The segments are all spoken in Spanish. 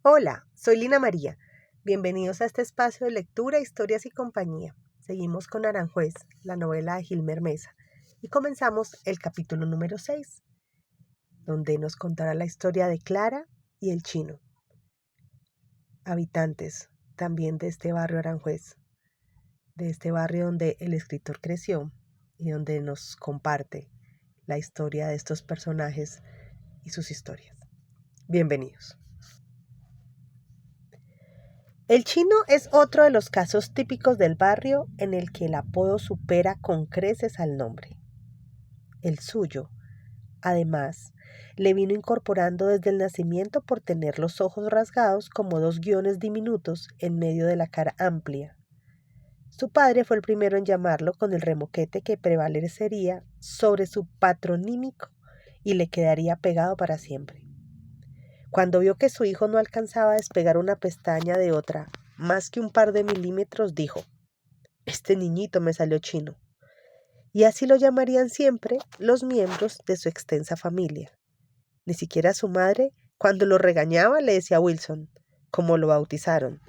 Hola, soy Lina María. Bienvenidos a este espacio de lectura, historias y compañía. Seguimos con Aranjuez, la novela de Gilmer Mesa, y comenzamos el capítulo número 6, donde nos contará la historia de Clara y el chino, habitantes también de este barrio Aranjuez, de este barrio donde el escritor creció y donde nos comparte la historia de estos personajes y sus historias. Bienvenidos. El chino es otro de los casos típicos del barrio en el que el apodo supera con creces al nombre. El suyo, además, le vino incorporando desde el nacimiento por tener los ojos rasgados como dos guiones diminutos en medio de la cara amplia. Su padre fue el primero en llamarlo con el remoquete que prevalecería sobre su patronímico y le quedaría pegado para siempre. Cuando vio que su hijo no alcanzaba a despegar una pestaña de otra, más que un par de milímetros, dijo: «Este niñito me salió chino». Y así lo llamarían siempre los miembros de su extensa familia. Ni siquiera su madre, cuando lo regañaba, le decía Wilson, como lo bautizaron,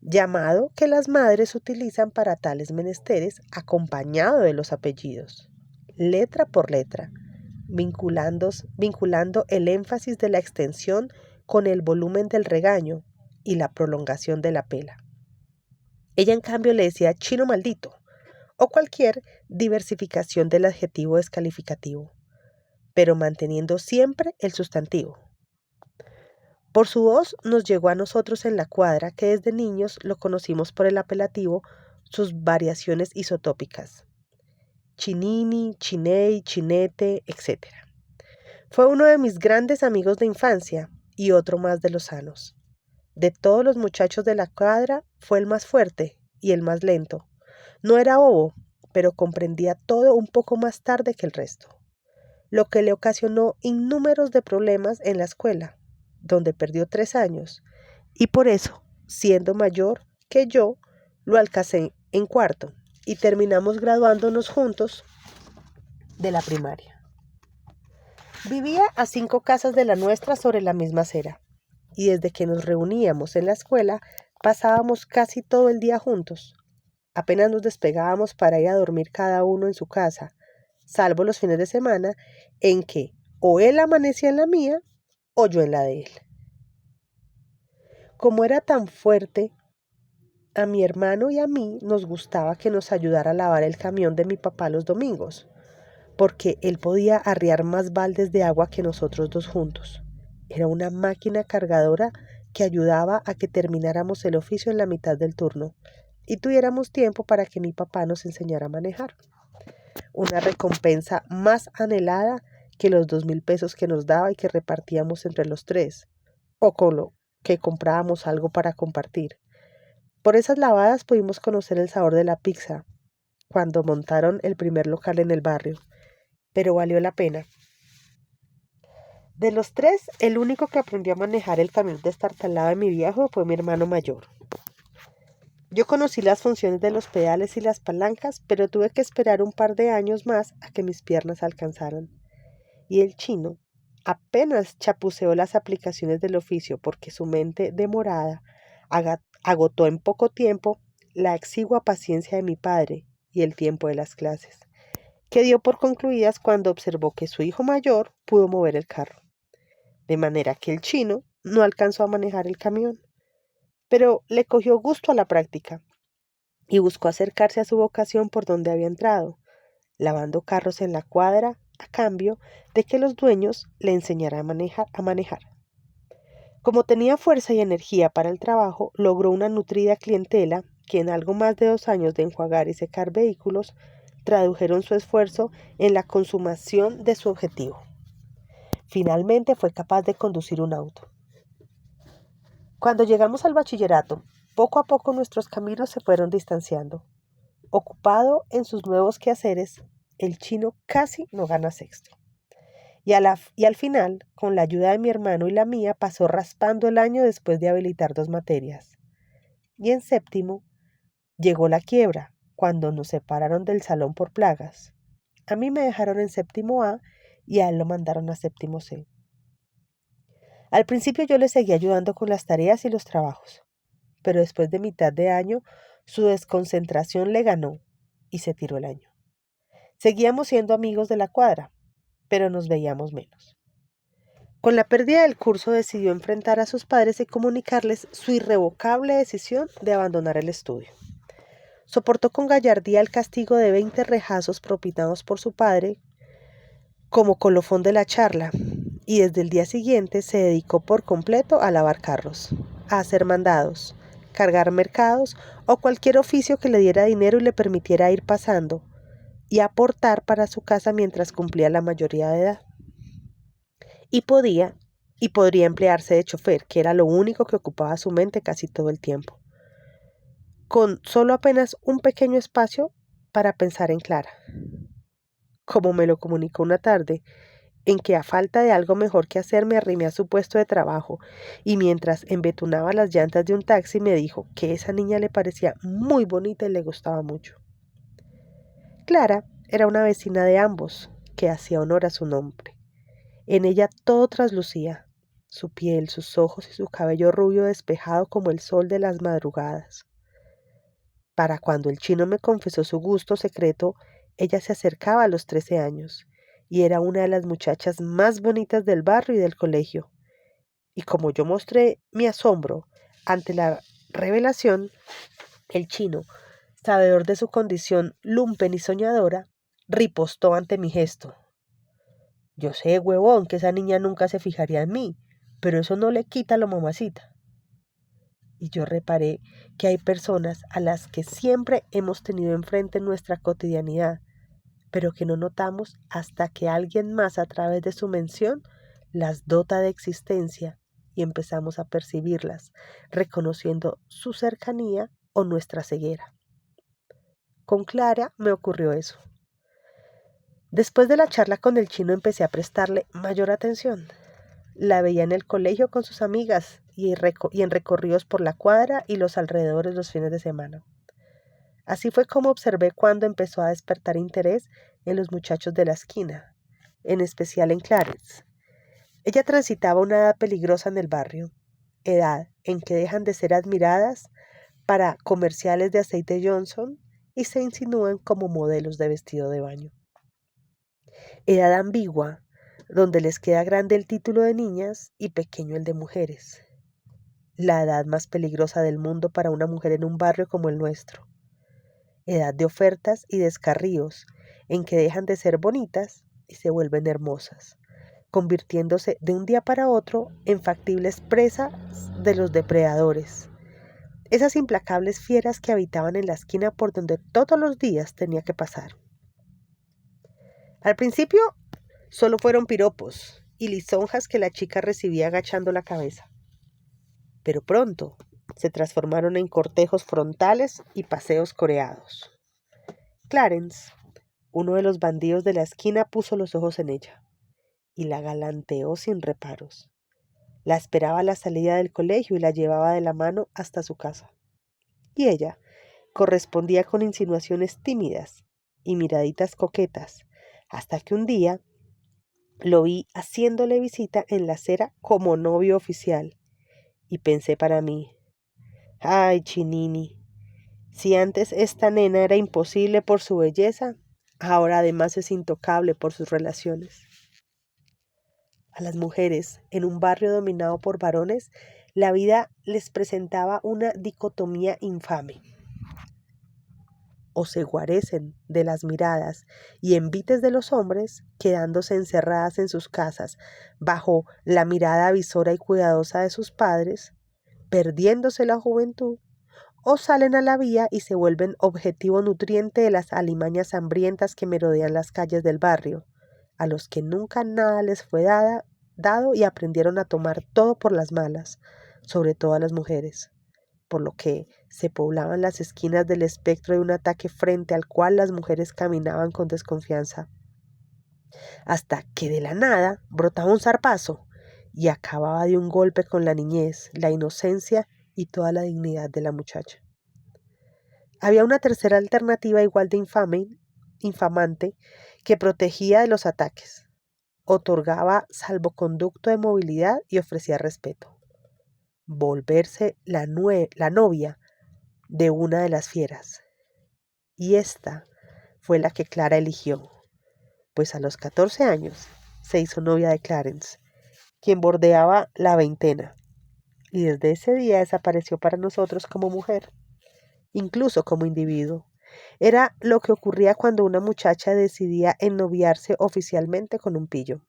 llamado que las madres utilizan para tales menesteres acompañado de los apellidos, letra por letra, vinculando el énfasis de la extensión con el volumen del regaño y la prolongación de la pela. Ella, en cambio, le decía chino maldito o cualquier diversificación del adjetivo descalificativo, pero manteniendo siempre el sustantivo. Por su voz nos llegó a nosotros en la cuadra que desde niños lo conocimos por el apelativo, sus variaciones isotópicas: Chinini, Chiney, Chinete, etc. Fue uno de mis grandes amigos de infancia y otro más de los sanos. De todos los muchachos de la cuadra fue el más fuerte y el más lento. No era bobo, pero comprendía todo un poco más tarde que el resto, lo que le ocasionó innúmeros de problemas en la escuela, donde perdió 3 años, y por eso, siendo mayor que yo, lo alcancé en cuarto y terminamos graduándonos juntos de la primaria. Vivía a 5 casas de la nuestra sobre la misma acera, y desde que nos reuníamos en la escuela pasábamos casi todo el día juntos. Apenas nos despegábamos para ir a dormir cada uno en su casa, salvo los fines de semana en que o él amanecía en la mía o yo en la de él. Como era tan fuerte, a mi hermano y a mí nos gustaba que nos ayudara a lavar el camión de mi papá los domingos, porque él podía arriar más baldes de agua que nosotros dos juntos. Era una máquina cargadora que ayudaba a que termináramos el oficio en la mitad del turno y tuviéramos tiempo para que mi papá nos enseñara a manejar. Una recompensa más anhelada que los 2,000 pesos que nos daba y que repartíamos entre los tres, o con lo que comprábamos algo para compartir. Por esas lavadas pudimos conocer el sabor de la pizza cuando montaron el primer local en el barrio, pero valió la pena. De los tres, el único que aprendió a manejar el camión destartalado de mi viejo fue mi hermano mayor. Yo conocí las funciones de los pedales y las palancas, pero tuve que esperar un par de años más a que mis piernas alcanzaran. Y el chino apenas chapuceó las aplicaciones del oficio porque su mente demorada agotó en poco tiempo la exigua paciencia de mi padre y el tiempo de las clases, que dio por concluidas cuando observó que su hijo mayor pudo mover el carro. De manera que el chino no alcanzó a manejar el camión, pero le cogió gusto a la práctica y buscó acercarse a su vocación por donde había entrado, lavando carros en la cuadra a cambio de que los dueños le enseñaran a manejar. Como tenía fuerza y energía para el trabajo, logró una nutrida clientela que en algo más de 2 años de enjuagar y secar vehículos tradujeron su esfuerzo en la consumación de su objetivo. Finalmente fue capaz de conducir un auto. Cuando llegamos al bachillerato, poco a poco nuestros caminos se fueron distanciando. Ocupado en sus nuevos quehaceres, el chino casi no gana sexto. Y al final, con la ayuda de mi hermano y la mía, pasó raspando el año después de habilitar 2 materias. Y en séptimo, llegó la quiebra, cuando nos separaron del salón por plagas. A mí me dejaron en séptimo A y a él lo mandaron a séptimo C. Al principio yo le seguía ayudando con las tareas y los trabajos, pero después de mitad de año su desconcentración le ganó y se tiró el año. Seguíamos siendo amigos de la cuadra, pero nos veíamos menos. Con la pérdida del curso decidió enfrentar a sus padres y comunicarles su irrevocable decisión de abandonar el estudio. Soportó con gallardía el castigo de 20 rejazos propinados por su padre como colofón de la charla, y desde el día siguiente se dedicó por completo a lavar carros, a hacer mandados, cargar mercados o cualquier oficio que le diera dinero y le permitiera ir pasando y aportar para su casa mientras cumplía la mayoría de edad. Y podría emplearse de chofer, que era lo único que ocupaba su mente casi todo el tiempo, con solo apenas un pequeño espacio para pensar en Clara. Como me lo comunicó una tarde, en que a falta de algo mejor que hacer me arrimé a su puesto de trabajo y mientras embetunaba las llantas de un taxi me dijo que esa niña le parecía muy bonita y le gustaba mucho. Clara era una vecina de ambos, que hacía honor a su nombre. En ella todo traslucía, su piel, sus ojos y su cabello rubio despejado como el sol de las madrugadas. Para cuando el chino me confesó su gusto secreto, ella se acercaba a los 13 años y era una de las muchachas más bonitas del barrio y del colegio. Y como yo mostré mi asombro ante la revelación, el chino, sabedor de su condición lumpen y soñadora, ripostó ante mi gesto. Yo sé, huevón, que esa niña nunca se fijaría en mí, pero eso no le quita lo mamacita. Y yo reparé que hay personas a las que siempre hemos tenido enfrente en nuestra cotidianidad, pero que no notamos hasta que alguien más a través de su mención las dota de existencia y empezamos a percibirlas, reconociendo su cercanía o nuestra ceguera. Con Clara me ocurrió eso. Después de la charla con el chino empecé a prestarle mayor atención. La veía en el colegio con sus amigas y en recorridos por la cuadra y los alrededores los fines de semana. Así fue como observé cuando empezó a despertar interés en los muchachos de la esquina, en especial en Clarence. Ella transitaba una edad peligrosa en el barrio, edad en que dejan de ser admiradas para comerciales de aceite Johnson y se insinúan como modelos de vestido de baño. Edad ambigua, donde les queda grande el título de niñas y pequeño el de mujeres. La edad más peligrosa del mundo para una mujer en un barrio como el nuestro. Edad de ofertas y descarríos, en que dejan de ser bonitas y se vuelven hermosas, convirtiéndose de un día para otro en factibles presas de los depredadores. Esas implacables fieras que habitaban en la esquina por donde todos los días tenía que pasar. Al principio solo fueron piropos y lisonjas que la chica recibía agachando la cabeza. Pero pronto se transformaron en cortejos frontales y paseos coreados. Clarence, uno de los bandidos de la esquina, puso los ojos en ella y la galanteó sin reparos. La esperaba a la salida del colegio y la llevaba de la mano hasta su casa. Y ella correspondía con insinuaciones tímidas y miraditas coquetas, hasta que un día lo vi haciéndole visita en la acera como novio oficial, y pensé para mí, ay, Chinini, si antes esta nena era imposible por su belleza, ahora además es intocable por sus relaciones. A las mujeres, en un barrio dominado por varones, la vida les presentaba una dicotomía infame. O se guarecen de las miradas y envites de los hombres, quedándose encerradas en sus casas, bajo la mirada avisora y cuidadosa de sus padres, perdiéndose la juventud, o salen a la vía y se vuelven objetivo nutriente de las alimañas hambrientas que merodean las calles del barrio, a los que nunca nada les fue dado y aprendieron a tomar todo por las malas, sobre todo a las mujeres, por lo que se poblaban las esquinas del espectro de un ataque frente al cual las mujeres caminaban con desconfianza, hasta que de la nada brotaba un zarpazo y acababa de un golpe con la niñez, la inocencia y toda la dignidad de la muchacha. Había una tercera alternativa igual de infamante que protegía de los ataques. otorgaba salvoconducto de movilidad y ofrecía respeto. Volverse la novia de una de las fieras. Y esta fue la que Clara eligió, pues a los 14 años se hizo novia de Clarence, quien bordeaba la veintena, y desde ese día desapareció para nosotros como mujer, incluso como individuo. Era lo que ocurría cuando una muchacha decidía ennoviarse oficialmente con un pillo.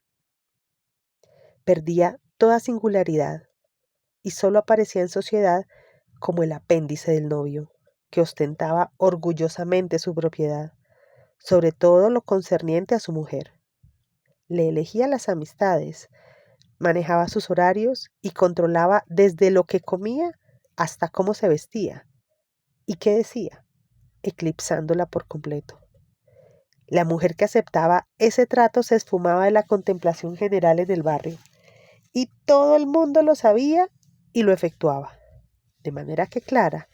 Perdía toda singularidad y solo aparecía en sociedad como el apéndice del novio, que ostentaba orgullosamente su propiedad, sobre todo lo concerniente a su mujer. Le elegía las amistades, manejaba sus horarios y controlaba desde lo que comía hasta cómo se vestía y qué decía, eclipsándola por completo. La mujer que aceptaba ese trato se esfumaba de la contemplación general en el barrio, y todo el mundo lo sabía y lo efectuaba. De manera que Clara,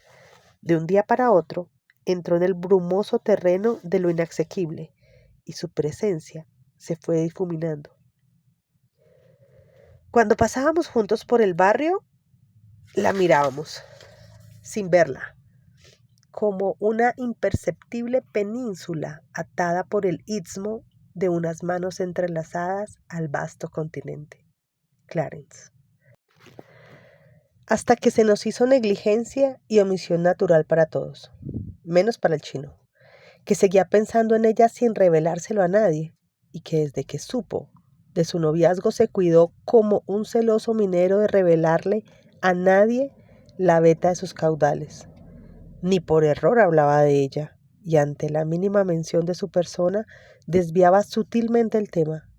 de un día para otro, entró en el brumoso terreno de lo inasequible, y su presencia se fue difuminando. Cuando pasábamos juntos por el barrio, la mirábamos, sin verla, como una imperceptible península atada por el istmo de unas manos entrelazadas al vasto continente. Clarence. Hasta que se nos hizo negligencia y omisión natural para todos, menos para el chino, que seguía pensando en ella sin revelárselo a nadie, y que desde que supo de su noviazgo se cuidó como un celoso minero de revelarle a nadie la veta de sus caudales. Ni por error hablaba de ella, y ante la mínima mención de su persona desviaba sutilmente el tema,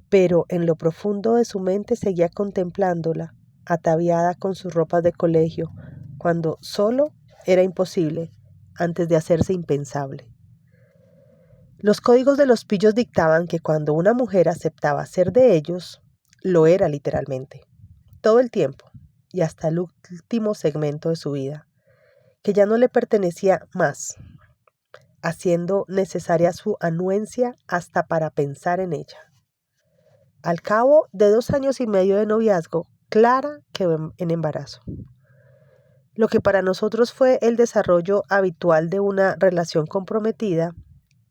pero en lo profundo de su mente seguía contemplándola, ataviada con sus ropas de colegio, cuando solo era imposible, antes de hacerse impensable. Los códigos de los pillos dictaban que cuando una mujer aceptaba ser de ellos, lo era literalmente, todo el tiempo y hasta el último segmento de su vida, que ya no le pertenecía más, haciendo necesaria su anuencia hasta para pensar en ella. Al cabo de 2 años y medio de noviazgo, Clara quedó en embarazo. Lo que para nosotros fue el desarrollo habitual de una relación comprometida,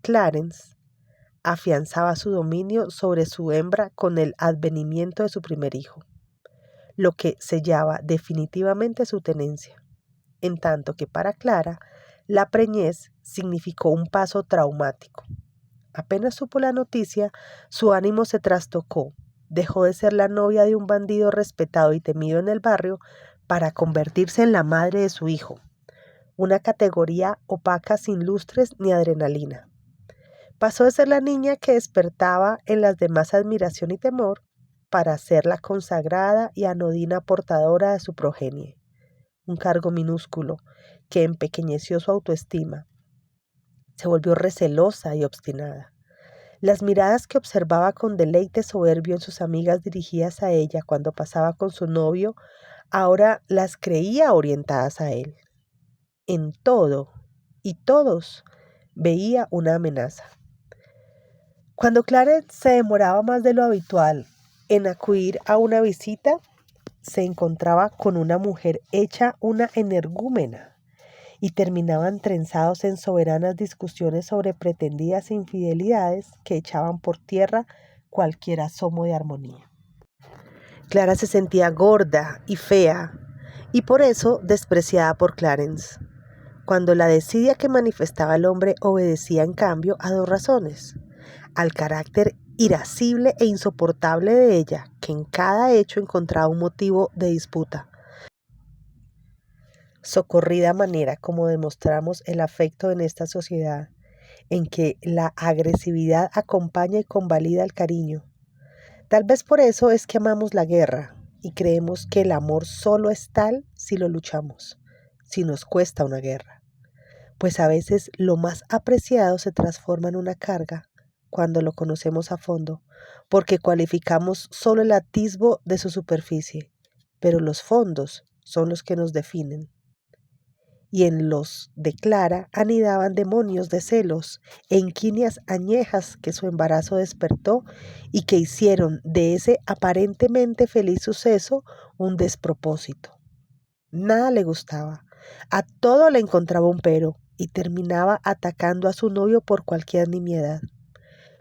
Clarence afianzaba su dominio sobre su hembra con el advenimiento de su primer hijo, lo que sellaba definitivamente su tenencia, en tanto que para Clara la preñez significó un paso traumático. Apenas supo la noticia, su ánimo se trastocó, dejó de ser la novia de un bandido respetado y temido en el barrio para convertirse en la madre de su hijo, una categoría opaca sin lustres ni adrenalina. Pasó de ser la niña que despertaba en las demás admiración y temor para ser la consagrada y anodina portadora de su progenie, un cargo minúsculo que empequeñeció su autoestima. Se volvió recelosa y obstinada. Las miradas que observaba con deleite soberbio en sus amigas dirigidas a ella cuando pasaba con su novio, ahora las creía orientadas a él. En todo y todos veía una amenaza. Cuando Clarence se demoraba más de lo habitual en acudir a una visita, se encontraba con una mujer hecha una energúmena y terminaban trenzados en soberanas discusiones sobre pretendidas infidelidades que echaban por tierra cualquier asomo de armonía. Clara se sentía gorda y fea y por eso despreciada por Clarence, cuando la desidia que manifestaba el hombre obedecía en cambio a 2 razones: al carácter irascible e insoportable de ella, que en cada hecho encontraba un motivo de disputa. Socorrida manera como demostramos el afecto en esta sociedad, en que la agresividad acompaña y convalida el cariño. Tal vez por eso es que amamos la guerra y creemos que el amor solo es tal si lo luchamos, si nos cuesta una guerra. Pues a veces lo más apreciado se transforma en una carga cuando lo conocemos a fondo, porque cualificamos solo el atisbo de su superficie, pero los fondos son los que nos definen. y en los de Clara anidaban demonios de celos e inquinias añejas que su embarazo despertó y que hicieron de ese aparentemente feliz suceso un despropósito. Nada le gustaba, a todo le encontraba un pero y terminaba atacando a su novio por cualquier nimiedad,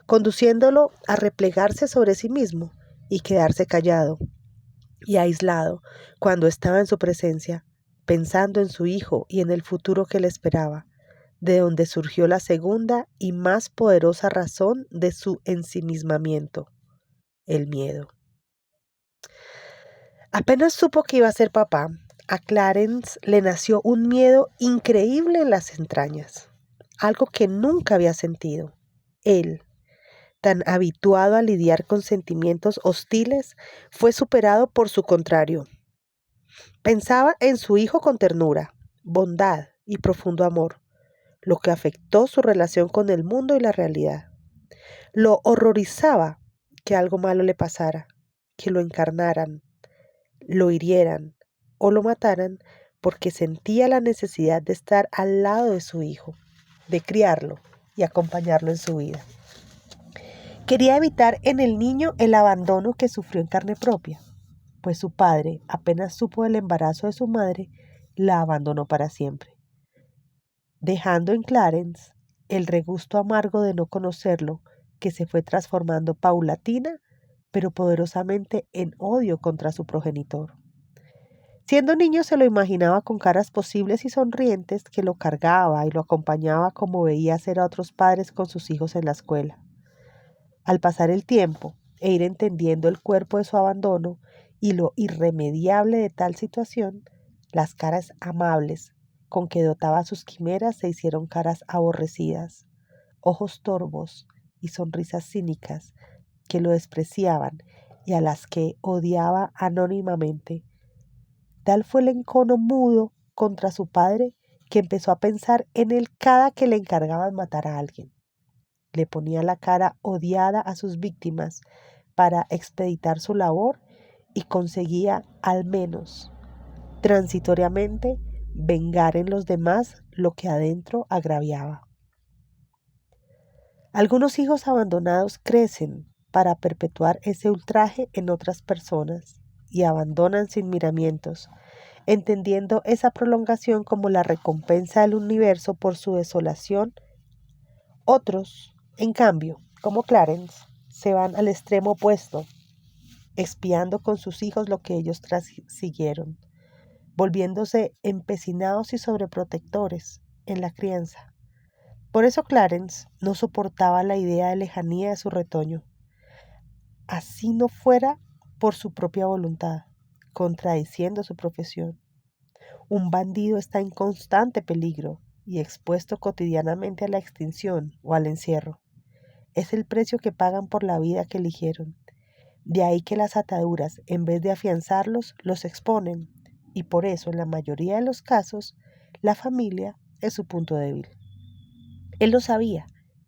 conduciéndolo a replegarse sobre sí mismo y quedarse callado y aislado cuando estaba en su presencia, pensando en su hijo y en el futuro que le esperaba, de donde surgió la segunda y más poderosa razón de su ensimismamiento, el miedo. Apenas supo que iba a ser papá, a Clarence le nació un miedo increíble en las entrañas, algo que nunca había sentido. Él, tan habituado a lidiar con sentimientos hostiles, fue superado por su contrario. Pensaba en su hijo con ternura, bondad y profundo amor, lo que afectó su relación con el mundo y la realidad. Lo horrorizaba que algo malo le pasara, que lo encarnaran, lo hirieran o lo mataran, porque sentía la necesidad de estar al lado de su hijo, de criarlo y acompañarlo en su vida. Quería evitar en el niño el abandono que sufrió en carne propia, pues su padre, apenas supo del embarazo de su madre, la abandonó para siempre, dejando en Clarence el regusto amargo de no conocerlo, que se fue transformando paulatina, pero poderosamente en odio contra su progenitor. Siendo niño se lo imaginaba con caras posibles y sonrientes que lo cargaba y lo acompañaba como veía hacer a otros padres con sus hijos en la escuela. Al pasar el tiempo e ir entendiendo el cuerpo de su abandono y lo irremediable de tal situación, las caras amables con que dotaba sus quimeras se hicieron caras aborrecidas, ojos torvos y sonrisas cínicas que lo despreciaban y a las que odiaba anónimamente. Tal fue el encono mudo contra su padre que empezó a pensar en él cada que le encargaban matar a alguien. Le ponía la cara odiada a sus víctimas para expeditar su labor y conseguía, al menos transitoriamente, vengar en los demás lo que adentro agraviaba. Algunos hijos abandonados crecen para perpetuar ese ultraje en otras personas y abandonan sin miramientos, entendiendo esa prolongación como la recompensa del universo por su desolación. Otros, en cambio, como Clarence, se van al extremo opuesto, expiando con sus hijos lo que ellos siguieron, volviéndose empecinados y sobreprotectores en la crianza. Por eso Clarence no soportaba la idea de lejanía de su retoño, así no fuera por su propia voluntad, contradiciendo su profesión. Un bandido está en constante peligro y expuesto cotidianamente a la extinción o al encierro. Es el precio que pagan por la vida que eligieron. De ahí que las ataduras, en vez de afianzarlos, los exponen, y por eso, en la mayoría de los casos, la familia es su punto débil. Él lo sabía,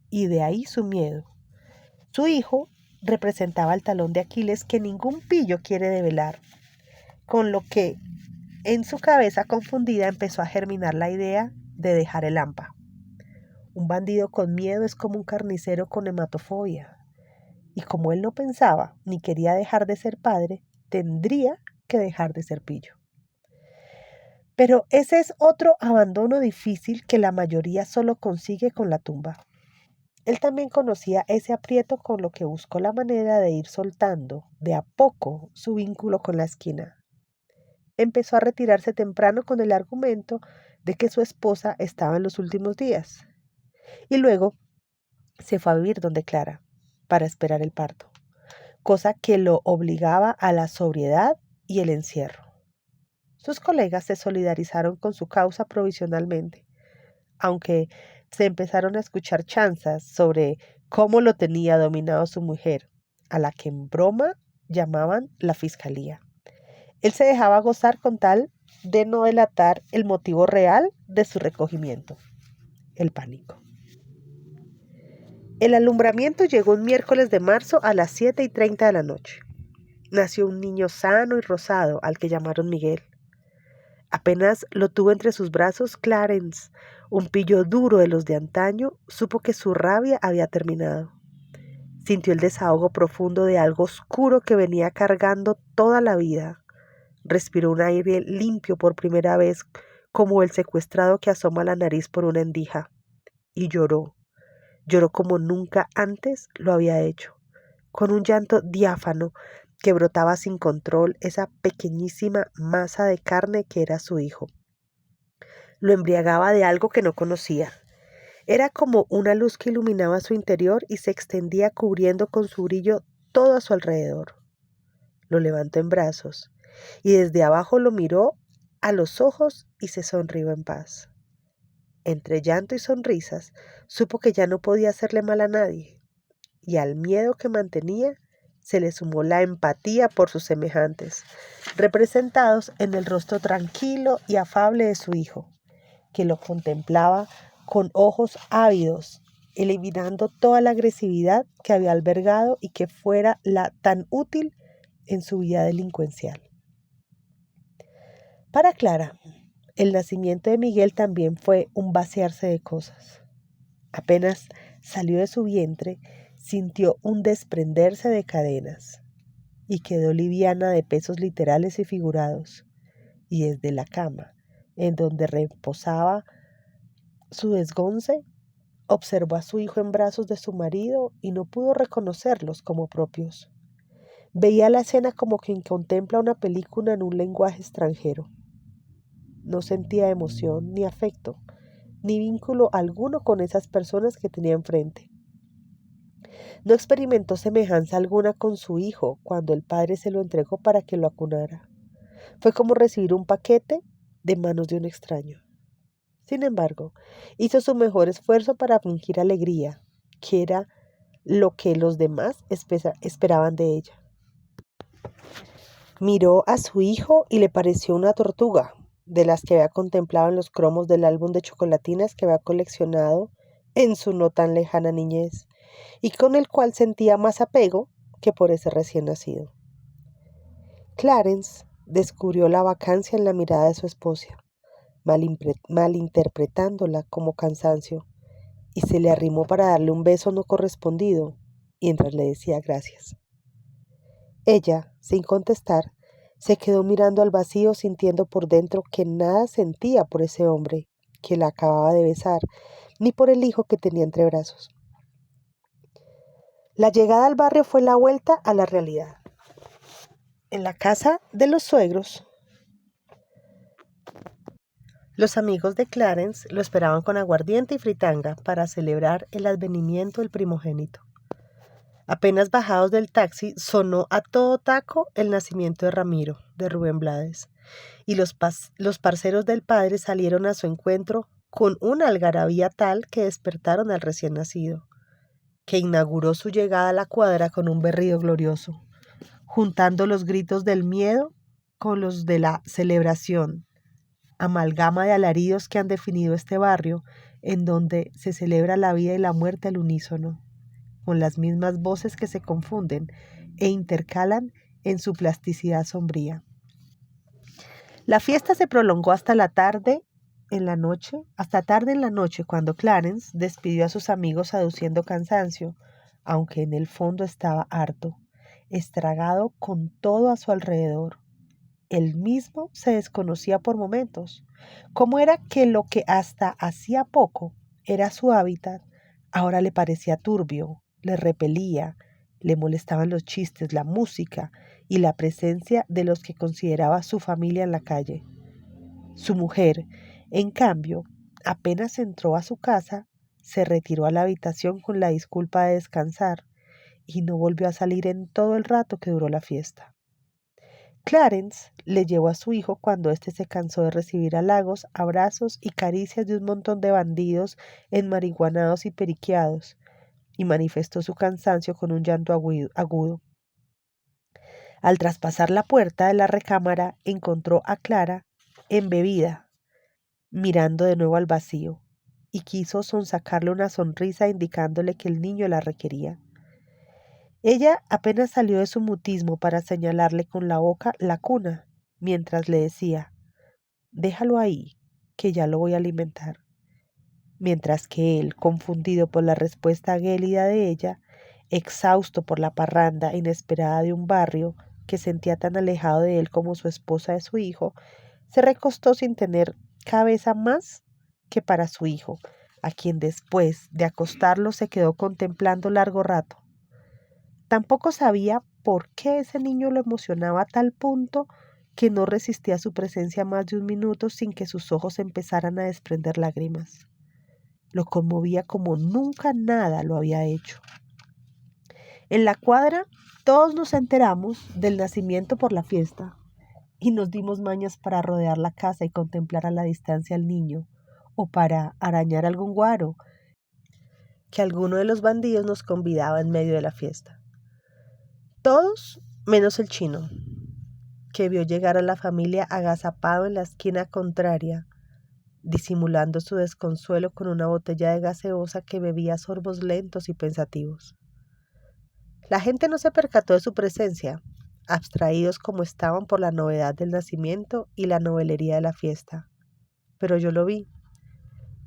y de ahí su miedo. Su hijo representaba el talón de Aquiles que ningún pillo quiere develar, con lo que en su cabeza confundida empezó a germinar la idea de dejar el hampa. Un bandido con miedo es como un carnicero con hematofobia. Y como él no pensaba ni quería dejar de ser padre, tendría que dejar de ser pillo. Pero ese es otro abandono difícil que la mayoría solo consigue con la tumba. Él también conocía ese aprieto, con lo que buscó la manera de ir soltando de a poco su vínculo con la esquina. Empezó a retirarse temprano con el argumento de que su esposa estaba en los últimos días. Y luego se fue a vivir donde Clara, para esperar el parto, cosa que lo obligaba a la sobriedad y el encierro. Sus colegas se solidarizaron con su causa provisionalmente, aunque se empezaron a escuchar chanzas sobre cómo lo tenía dominado su mujer, a la que en broma llamaban la fiscalía. Él se dejaba gozar con tal de no delatar el motivo real de su recogimiento, el pánico. El alumbramiento llegó un miércoles de marzo a las 7:30 de la noche. Nació un niño sano y rosado al que llamaron Miguel. Apenas lo tuvo entre sus brazos, Clarence, un pillo duro de los de antaño, supo que su rabia había terminado. Sintió el desahogo profundo de algo oscuro que venía cargando toda la vida. Respiró un aire limpio por primera vez, como el secuestrado que asoma la nariz por una endija. Y lloró. Lloró como nunca antes lo había hecho, con un llanto diáfano que brotaba sin control esa pequeñísima masa de carne que era su hijo. Lo embriagaba de algo que no conocía. Era como una luz que iluminaba su interior y se extendía cubriendo con su brillo todo a su alrededor. Lo levantó en brazos y desde abajo lo miró a los ojos y se sonrió en paz. Entre llanto y sonrisas, supo que ya no podía hacerle mal a nadie, y al miedo que mantenía se le sumó la empatía por sus semejantes, representados en el rostro tranquilo y afable de su hijo, que lo contemplaba con ojos ávidos, eliminando toda la agresividad que había albergado y que fuera la tan útil en su vida delincuencial. Para Clara, el nacimiento de Miguel también fue un vaciarse de cosas. Apenas salió de su vientre, sintió un desprenderse de cadenas y quedó liviana de pesos literales y figurados. Y desde la cama, en donde reposaba su desgonce, observó a su hijo en brazos de su marido y no pudo reconocerlos como propios. Veía la escena como quien contempla una película en un lenguaje extranjero. No sentía emoción ni afecto, ni vínculo alguno con esas personas que tenía enfrente. No experimentó semejanza alguna con su hijo cuando el padre se lo entregó para que lo acunara. Fue como recibir un paquete de manos de un extraño. Sin embargo, hizo su mejor esfuerzo para fingir alegría, que era lo que los demás esperaban de ella. Miró a su hijo y le pareció una tortuga, de las que había contemplado en los cromos del álbum de chocolatinas que había coleccionado en su no tan lejana niñez, y con el cual sentía más apego que por ese recién nacido. Clarence descubrió la vacancia en la mirada de su esposa, malinterpretándola como cansancio, y se le arrimó para darle un beso no correspondido, mientras le decía gracias. Ella, sin contestar, se quedó mirando al vacío, sintiendo por dentro que nada sentía por ese hombre que la acababa de besar, ni por el hijo que tenía entre brazos. La llegada al barrio fue la vuelta a la realidad. En la casa de los suegros, los amigos de Clarence lo esperaban con aguardiente y fritanga para celebrar el advenimiento del primogénito. Apenas bajados del taxi, sonó a todo taco el nacimiento de Ramiro, de Rubén Blades, y los parceros del padre salieron a su encuentro con una algarabía tal que despertaron al recién nacido, que inauguró su llegada a la cuadra con un berrido glorioso, juntando los gritos del miedo con los de la celebración, amalgama de alaridos que han definido este barrio, en donde se celebra la vida y la muerte al unísono, con las mismas voces que se confunden e intercalan en su plasticidad sombría. La fiesta se prolongó hasta tarde en la noche, cuando Clarence despidió a sus amigos aduciendo cansancio, aunque en el fondo estaba harto, estragado con todo a su alrededor. Él mismo se desconocía por momentos. ¿Cómo era que lo que hasta hacía poco era su hábitat, ahora le parecía turbio, le repelía, le molestaban los chistes, la música y la presencia de los que consideraba su familia en la calle? Su mujer, en cambio, apenas entró a su casa, se retiró a la habitación con la disculpa de descansar y no volvió a salir en todo el rato que duró la fiesta. Clarence le llevó a su hijo cuando éste se cansó de recibir halagos, abrazos y caricias de un montón de bandidos enmarihuanados y periqueados, y manifestó su cansancio con un llanto agudo. Al traspasar la puerta de la recámara, encontró a Clara embebida, mirando de nuevo al vacío, y quiso sonsacarle una sonrisa indicándole que el niño la requería. Ella apenas salió de su mutismo para señalarle con la boca la cuna, mientras le decía: déjalo ahí, que ya lo voy a alimentar. Mientras que él, confundido por la respuesta gélida de ella, exhausto por la parranda inesperada de un barrio que sentía tan alejado de él como su esposa de su hijo, se recostó sin tener cabeza más que para su hijo, a quien después de acostarlo se quedó contemplando largo rato. Tampoco sabía por qué ese niño lo emocionaba a tal punto que no resistía su presencia más de un minuto sin que sus ojos empezaran a desprender lágrimas. Lo conmovía como nunca nada lo había hecho. En la cuadra todos nos enteramos del nacimiento por la fiesta y nos dimos mañas para rodear la casa y contemplar a la distancia al niño, o para arañar algún guaro que alguno de los bandidos nos convidaba en medio de la fiesta. Todos menos el chino, que vio llegar a la familia agazapado en la esquina contraria, disimulando su desconsuelo con una botella de gaseosa que bebía a sorbos lentos y pensativos. La gente no se percató de su presencia, abstraídos como estaban por la novedad del nacimiento y la novelería de la fiesta. Pero yo lo vi,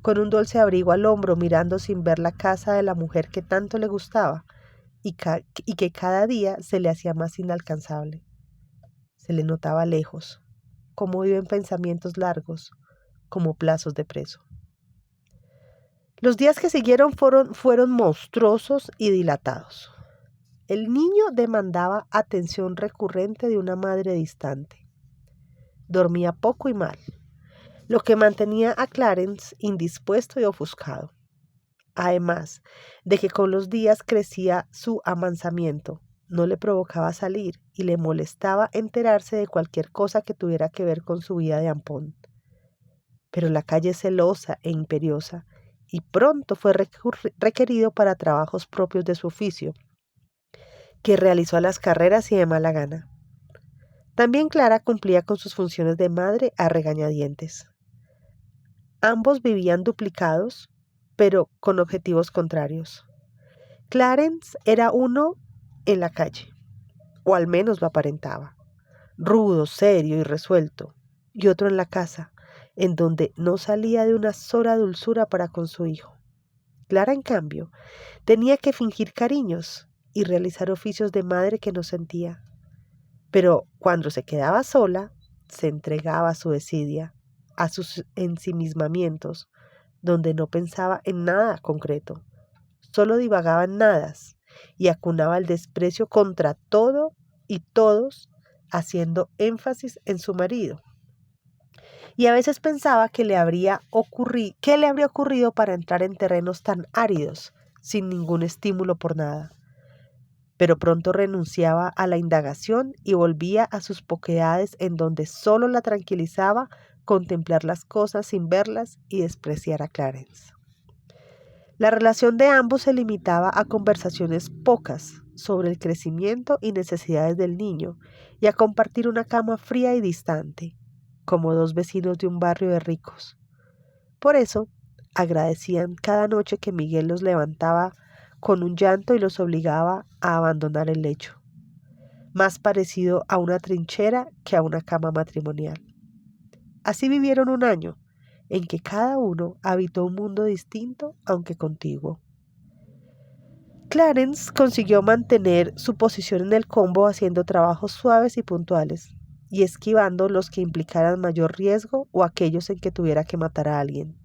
con un dulce abrigo al hombro, mirando sin ver la casa de la mujer que tanto le gustaba y que cada día se le hacía más inalcanzable. Se le notaba lejos, como vive en pensamientos largos, como plazos de preso. Los días que siguieron fueron monstruosos y dilatados. El niño demandaba atención recurrente de una madre distante. Dormía poco y mal, lo que mantenía a Clarence indispuesto y ofuscado. Además de que con los días crecía su amansamiento, no le provocaba salir y le molestaba enterarse de cualquier cosa que tuviera que ver con su vida de ampón. Pero la calle es celosa e imperiosa y pronto fue requerido para trabajos propios de su oficio, que realizó a las carreras y de mala gana. También Clara cumplía con sus funciones de madre a regañadientes. Ambos vivían duplicados, pero con objetivos contrarios. Clarence era uno en la calle, o al menos lo aparentaba, rudo, serio y resuelto, y otro en la casa, en donde no salía de una sola dulzura para con su hijo. Clara, en cambio, tenía que fingir cariños y realizar oficios de madre que no sentía. Pero cuando se quedaba sola, se entregaba a su desidia, a sus ensimismamientos, donde no pensaba en nada concreto, solo divagaba en nadas y acunaba el desprecio contra todo y todos, haciendo énfasis en su marido. Y a veces pensaba qué le habría ocurrido para entrar en terrenos tan áridos, sin ningún estímulo por nada. Pero pronto renunciaba a la indagación y volvía a sus poquedades, en donde solo la tranquilizaba contemplar las cosas sin verlas y despreciar a Clarence. La relación de ambos se limitaba a conversaciones pocas sobre el crecimiento y necesidades del niño y a compartir una cama fría y distante, como dos vecinos de un barrio de ricos. Por eso, agradecían cada noche que Miguel los levantaba con un llanto y los obligaba a abandonar el lecho, más parecido a una trinchera que a una cama matrimonial. Así vivieron un año, en que cada uno habitó un mundo distinto, aunque contiguo. Clarence consiguió mantener su posición en el combo haciendo trabajos suaves y puntuales, y esquivando los que implicaran mayor riesgo o aquellos en que tuviera que matar a alguien,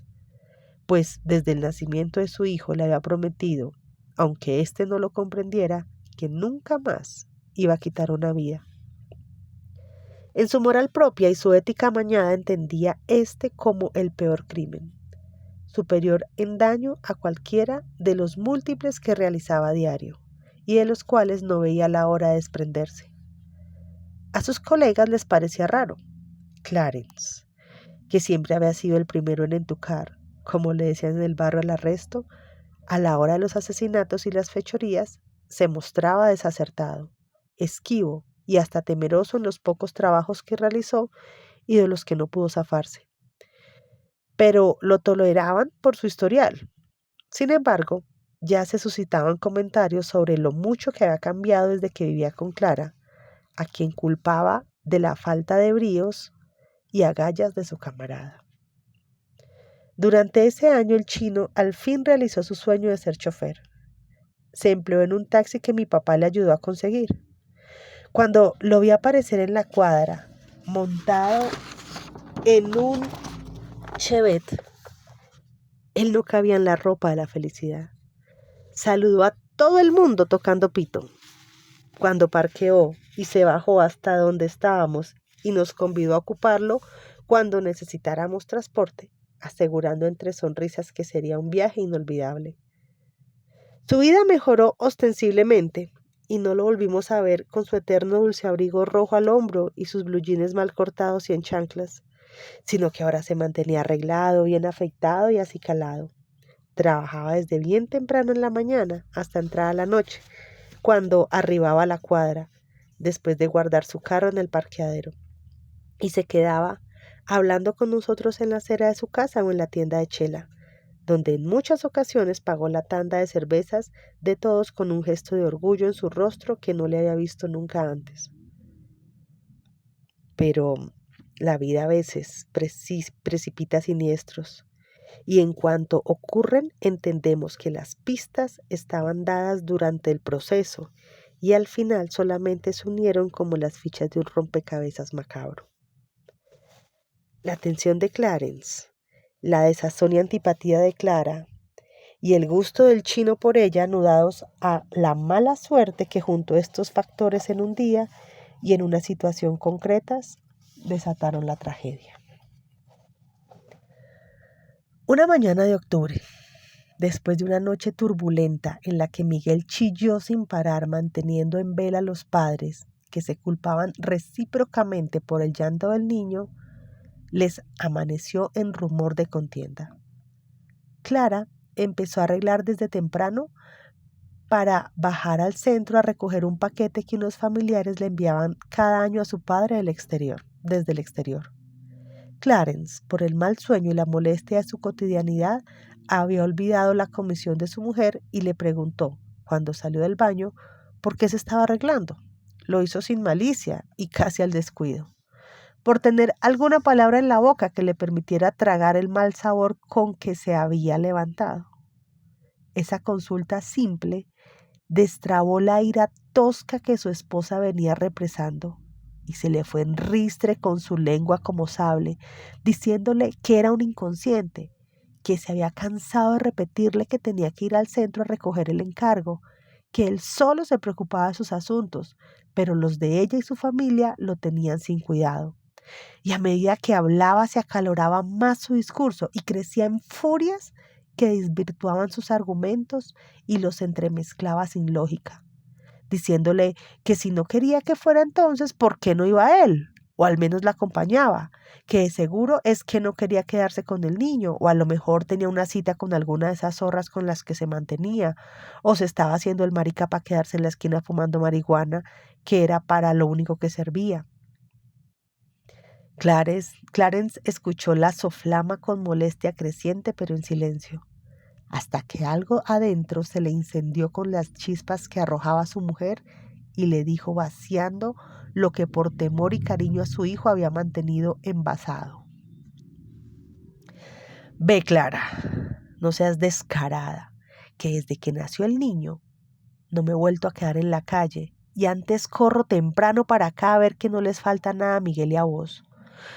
pues desde el nacimiento de su hijo le había prometido, aunque éste no lo comprendiera, que nunca más iba a quitar una vida. En su moral propia y su ética amañada entendía este como el peor crimen, superior en daño a cualquiera de los múltiples que realizaba a diario, y de los cuales no veía la hora de desprenderse. A sus colegas les parecía raro. Clarence, que siempre había sido el primero en entucar, como le decían en el barrio al arresto, a la hora de los asesinatos y las fechorías, se mostraba desacertado, esquivo y hasta temeroso en los pocos trabajos que realizó y de los que no pudo zafarse. Pero lo toleraban por su historial. Sin embargo, ya se suscitaban comentarios sobre lo mucho que había cambiado desde que vivía con Clara, a quien culpaba de la falta de bríos y agallas de su camarada. Durante ese año el chino al fin realizó su sueño de ser chofer. Se empleó en un taxi que mi papá le ayudó a conseguir. Cuando lo vi aparecer en la cuadra, montado en un Chevette, él no cabía en la ropa de la felicidad. Saludó a todo el mundo tocando pito. Cuando parqueó y se bajó hasta donde estábamos y nos convidó a ocuparlo cuando necesitáramos transporte, asegurando entre sonrisas que sería un viaje inolvidable. Su vida mejoró ostensiblemente y no lo volvimos a ver con su eterno dulce abrigo rojo al hombro y sus blue jeans mal cortados y en chanclas, sino que ahora se mantenía arreglado, bien afeitado y acicalado. Trabajaba desde bien temprano en la mañana hasta entrada la noche, cuando arribaba a la cuadra, después de guardar su carro en el parqueadero, y se quedaba hablando con nosotros en la acera de su casa o en la tienda de Chela, donde en muchas ocasiones pagó la tanda de cervezas de todos con un gesto de orgullo en su rostro que no le había visto nunca antes. Pero la vida a veces precipita siniestros, y en cuanto ocurren entendemos que las pistas estaban dadas durante el proceso y al final solamente se unieron como las fichas de un rompecabezas macabro. La tensión de Clarence, la desazón y antipatía de Clara y el gusto del chino por ella anudados a la mala suerte que juntó estos factores en un día y en una situación concretas desataron la tragedia. Una mañana de octubre, después de una noche turbulenta en la que Miguel chilló sin parar manteniendo en vela a los padres, que se culpaban recíprocamente por el llanto del niño, les amaneció en rumor de contienda. Clara empezó a arreglar desde temprano para bajar al centro a recoger un paquete que unos familiares le enviaban cada año a su padre desde el exterior. Clarence, por el mal sueño y la molestia de su cotidianidad, había olvidado la comisión de su mujer y le preguntó, cuando salió del baño, por qué se estaba arreglando. Lo hizo sin malicia y casi al descuido, por tener alguna palabra en la boca que le permitiera tragar el mal sabor con que se había levantado. Esa consulta simple destrabó la ira tosca que su esposa venía represando y se le fue en ristre con su lengua como sable, diciéndole que era un inconsciente, que se había cansado de repetirle que tenía que ir al centro a recoger el encargo, que él solo se preocupaba de sus asuntos, pero los de ella y su familia lo tenían sin cuidado. Y a medida que hablaba se acaloraba más su discurso y crecía en furias que desvirtuaban sus argumentos y los entremezclaba sin lógica, diciéndole que si no quería que fuera entonces, ¿por qué no iba él? O al menos la acompañaba, que de seguro es que no quería quedarse con el niño, o a lo mejor tenía una cita con alguna de esas zorras con las que se mantenía, o se estaba haciendo el marica para quedarse en la esquina fumando marihuana, que era para lo único que servía. Clarence escuchó la soflama con molestia creciente, pero en silencio, hasta que algo adentro se le incendió con las chispas que arrojaba su mujer y le dijo vaciando lo que por temor y cariño a su hijo había mantenido envasado. Ve, Clara, no seas descarada, que desde que nació el niño no me he vuelto a quedar en la calle y antes corro temprano para acá a ver que no les falta nada a Miguel y a vos.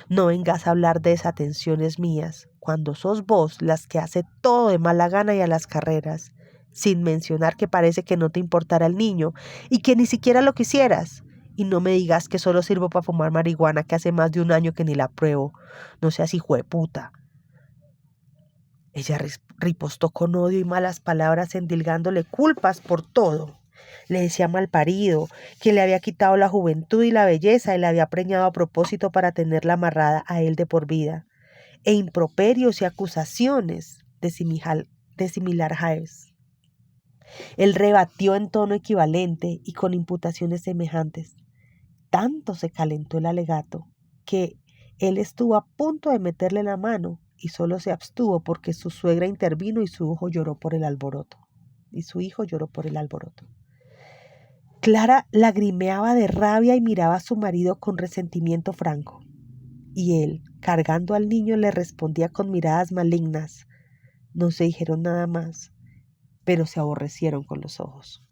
No vengas a hablar de desatenciones mías, cuando sos vos las que hace todo de mala gana y a las carreras, sin mencionar que parece que no te importara el niño y que ni siquiera lo quisieras. Y no me digas que solo sirvo para fumar marihuana, que hace más de un año que ni la pruebo. No seas hijo de puta. Ella ripostó con odio y malas palabras, endilgándole culpas por todo. Le decía malparido, que le había quitado la juventud y la belleza y la había preñado a propósito para tenerla amarrada a él de por vida, e improperios y acusaciones de similar jaez. Él rebatió en tono equivalente y con imputaciones semejantes. Tanto se calentó el alegato que él estuvo a punto de meterle la mano y solo se abstuvo porque su suegra intervino y su hijo lloró por el alboroto. Clara lagrimeaba de rabia y miraba a su marido con resentimiento franco. y él, cargando al niño, le respondía con miradas malignas. No se dijeron nada más, pero se aborrecieron con los ojos.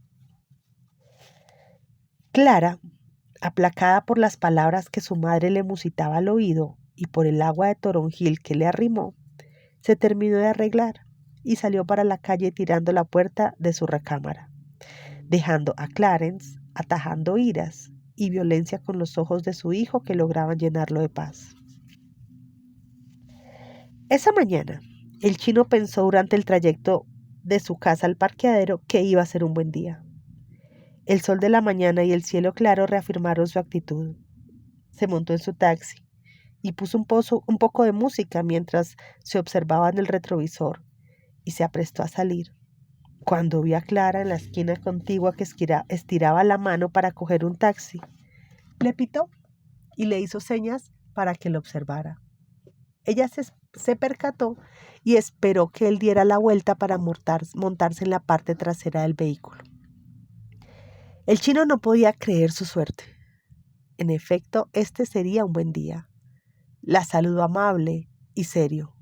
Clara, aplacada por las palabras que su madre le musitaba al oído y por el agua de toronjil que le arrimó, se terminó de arreglar y salió para la calle tirando la puerta de su recámara, dejando a Clarence atajando iras y violencia con los ojos de su hijo que lograban llenarlo de paz. Esa mañana, el chino pensó durante el trayecto de su casa al parqueadero que iba a ser un buen día. El sol de la mañana y el cielo claro reafirmaron su actitud. Se montó en su taxi y puso un poco de música mientras se observaba en el retrovisor y se aprestó a salir. Cuando vio a Clara en la esquina contigua que estiraba la mano para coger un taxi, le pitó y le hizo señas para que lo observara. Ella se percató y esperó que él diera la vuelta para montarse en la parte trasera del vehículo. El chino no podía creer su suerte. En efecto, este sería un buen día. La saludó amable y serio.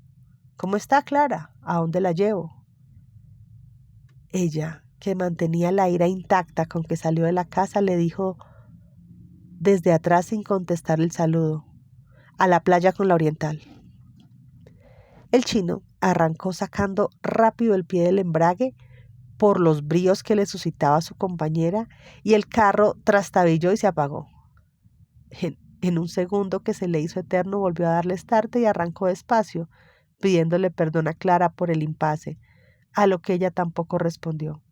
¿Cómo está, Clara? ¿A dónde la llevo? Ella, que mantenía la ira intacta con que salió de la casa, le dijo desde atrás sin contestar el saludo: a la playa con la oriental. El chino arrancó sacando rápido el pie del embrague por los bríos que le suscitaba su compañera y el carro trastabilló y se apagó. En un segundo que se le hizo eterno volvió a darle start y arrancó despacio, pidiéndole perdón a Clara por el impasse, a lo que ella tampoco respondió.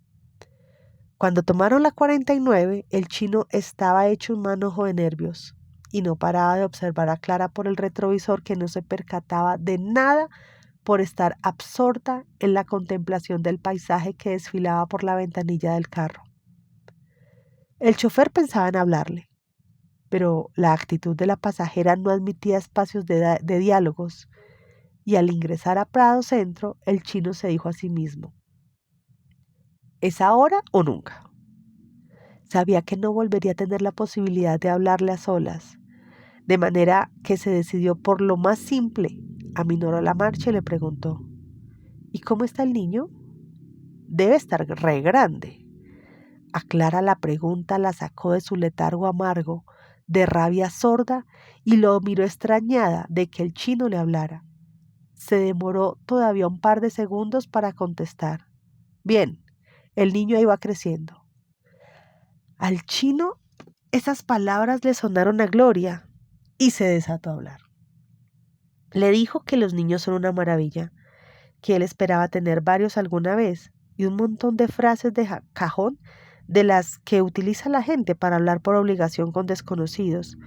Cuando tomaron la 49, el chino estaba hecho un manojo de nervios y no paraba de observar a Clara por el retrovisor, que no se percataba de nada por estar absorta en la contemplación del paisaje que desfilaba por la ventanilla del carro. El chofer pensaba en hablarle, pero la actitud de la pasajera no admitía espacios de diálogos, y al ingresar a Prado Centro, el chino se dijo a sí mismo: ¿es ahora o nunca? Sabía que no volvería a tener la posibilidad de hablarle a solas, de manera que se decidió por lo más simple. Aminoró la marcha y le preguntó: ¿y cómo está el niño? Debe estar re grande. A Clara la pregunta la sacó de su letargo amargo, de rabia sorda, y lo miró extrañada de que el chino le hablara. Se demoró todavía un par de segundos para contestar: bien, el niño iba creciendo. Al chino esas palabras le sonaron a gloria y se desató a hablar. Le dijo que los niños son una maravilla, que él esperaba tener varios alguna vez, y un montón de frases de cajón de las que utiliza la gente para hablar por obligación con desconocidos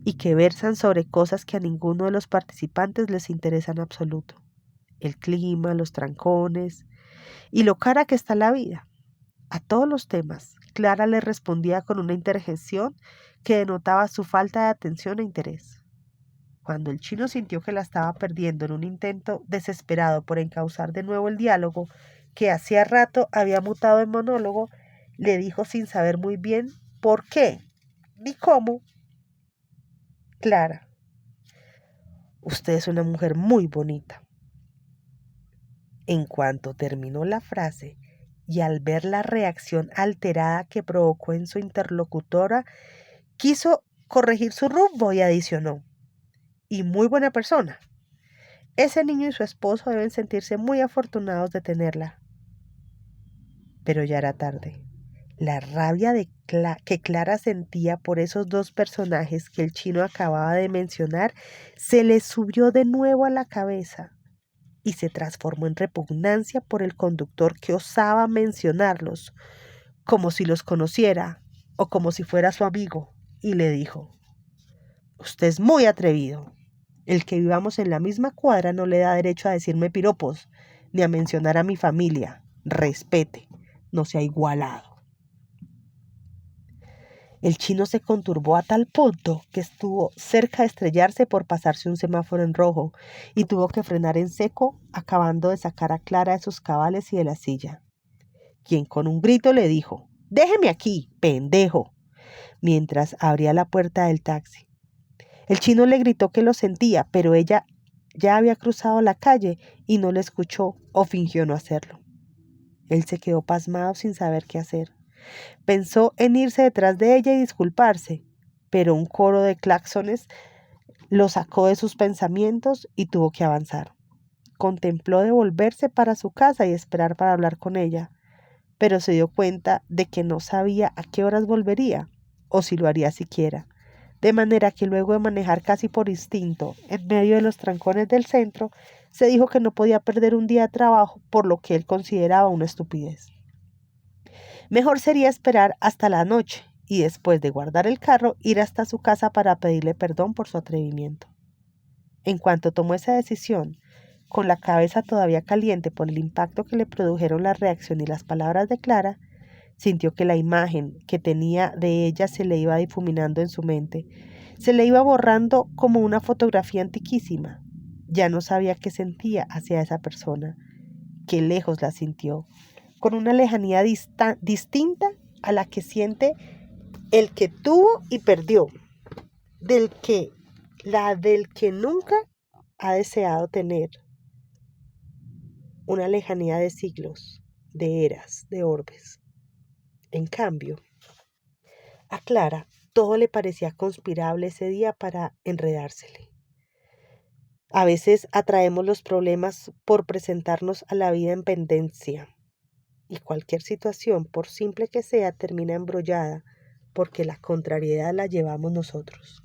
y que versan sobre cosas que a ninguno de los participantes les interesa en absoluto: el clima, los trancones y lo cara que está la vida. A todos los temas, Clara le respondía con una interjección que denotaba su falta de atención e interés. Cuando el chino sintió que la estaba perdiendo en un intento desesperado por encauzar de nuevo el diálogo, que hacía rato había mutado en monólogo, le dijo sin saber muy bien por qué ni cómo: Clara, usted es una mujer muy bonita. En cuanto terminó la frase, y al ver la reacción alterada que provocó en su interlocutora, quiso corregir su rumbo y adicionó: y muy buena persona. Ese niño y su esposo deben sentirse muy afortunados de tenerla. Pero ya era tarde. La rabia que Clara sentía por esos dos personajes que el chino acababa de mencionar se le subió de nuevo a la cabeza y se transformó en repugnancia por el conductor que osaba mencionarlos, como si los conociera o como si fuera su amigo, y le dijo: usted es muy atrevido. El que vivamos en la misma cuadra no le da derecho a decirme piropos, ni a mencionar a mi familia. Respete, no sea igualado. El chino se conturbó a tal punto que estuvo cerca de estrellarse por pasarse un semáforo en rojo y tuvo que frenar en seco, acabando de sacar a Clara de sus cabales y de la silla, quien con un grito le dijo: déjeme aquí, pendejo, mientras abría la puerta del taxi. El chino le gritó que lo sentía, pero ella ya había cruzado la calle y no le escuchó o fingió no hacerlo. Él se quedó pasmado sin saber qué hacer. Pensó en irse detrás de ella y disculparse, pero un coro de claxones lo sacó de sus pensamientos y tuvo que avanzar. Contempló devolverse para su casa y esperar para hablar con ella, pero se dio cuenta de que no sabía a qué horas volvería, o si lo haría siquiera. De manera que luego de manejar casi por instinto en medio de los trancones del centro, se dijo que no podía perder un día de trabajo por lo que él consideraba una estupidez. Mejor sería esperar hasta la noche y después de guardar el carro ir hasta su casa para pedirle perdón por su atrevimiento. En cuanto tomó esa decisión, con la cabeza todavía caliente por el impacto que le produjeron la reacción y las palabras de Clara, sintió que la imagen que tenía de ella se le iba difuminando en su mente, se le iba borrando como una fotografía antiquísima. Ya no sabía qué sentía hacia esa persona, qué lejos la sintió, con una lejanía distinta a la que siente el que tuvo y perdió, del que nunca ha deseado tener, una lejanía de siglos, de eras, de orbes. En cambio, a Clara todo le parecía conspirable ese día para enredársele. A veces atraemos los problemas por presentarnos a la vida en pendencia, y cualquier situación, por simple que sea, termina embrollada porque la contrariedad la llevamos nosotros.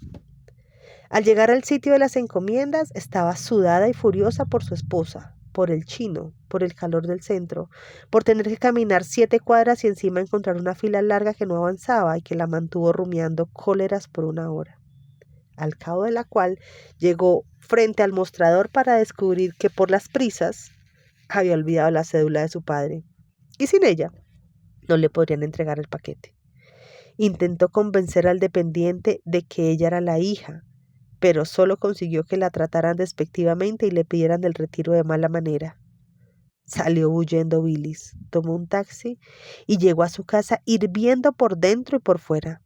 Al llegar al sitio de las encomiendas, estaba sudada y furiosa por su esposa, por el chino, por el calor del centro, por tener que caminar 7 cuadras y encima encontrar una fila larga que no avanzaba y que la mantuvo rumiando cóleras por 1 hora, al cabo de la cual llegó frente al mostrador para descubrir que por las prisas había olvidado la cédula de su padre y sin ella no le podrían entregar el paquete. Intentó convencer al dependiente de que ella era la hija, pero solo consiguió que la trataran despectivamente y le pidieran el retiro de mala manera. Salió huyendo bilis, tomó un taxi y llegó a su casa hirviendo por dentro y por fuera.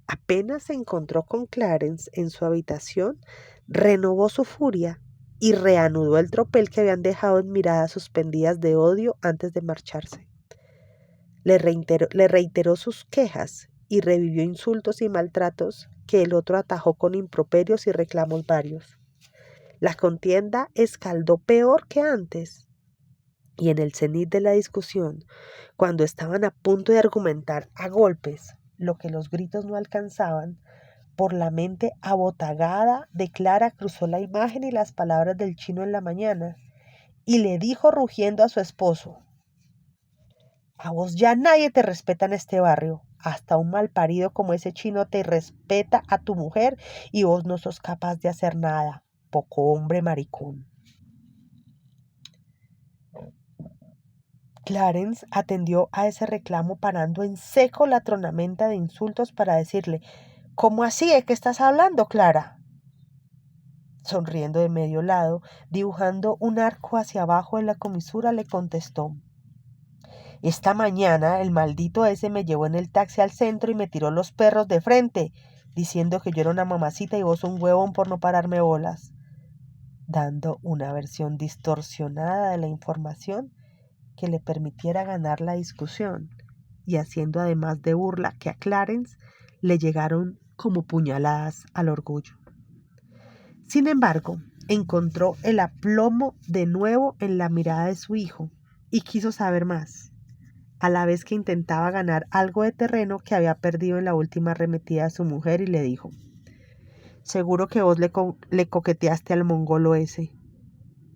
Apenas se encontró con Clarence en su habitación, renovó su furia y reanudó el tropel que habían dejado en miradas suspendidas de odio antes de marcharse. Le reiteró sus quejas y revivió insultos y maltratos que el otro atajó con improperios y reclamos varios. La contienda escaldó peor que antes, y en el cenit de la discusión, cuando estaban a punto de argumentar a golpes lo que los gritos no alcanzaban, por la mente abotagada de Clara cruzó la imagen y las palabras del chino en la mañana, y le dijo rugiendo a su esposo: a vos ya nadie te respeta en este barrio. Hasta un malparido como ese chino te respeta a tu mujer y vos no sos capaz de hacer nada. Poco hombre maricón. Clarence atendió a ese reclamo parando en seco la tronamenta de insultos para decirle: ¿cómo así? ¿De qué estás hablando, Clara? Sonriendo de medio lado, dibujando un arco hacia abajo en la comisura, le contestó: esta mañana el maldito ese me llevó en el taxi al centro y me tiró los perros de frente, diciendo que yo era una mamacita y vos un huevón por no pararme bolas, dando una versión distorsionada de la información que le permitiera ganar la discusión y haciendo además de burla que a Clarence le llegaron como puñaladas al orgullo. Sin embargo, encontró el aplomo de nuevo en la mirada de su hijo y quiso saber más, a la vez que intentaba ganar algo de terreno que había perdido en la última arremetida de su mujer, y le dijo: seguro que vos le coqueteaste al mongolo ese.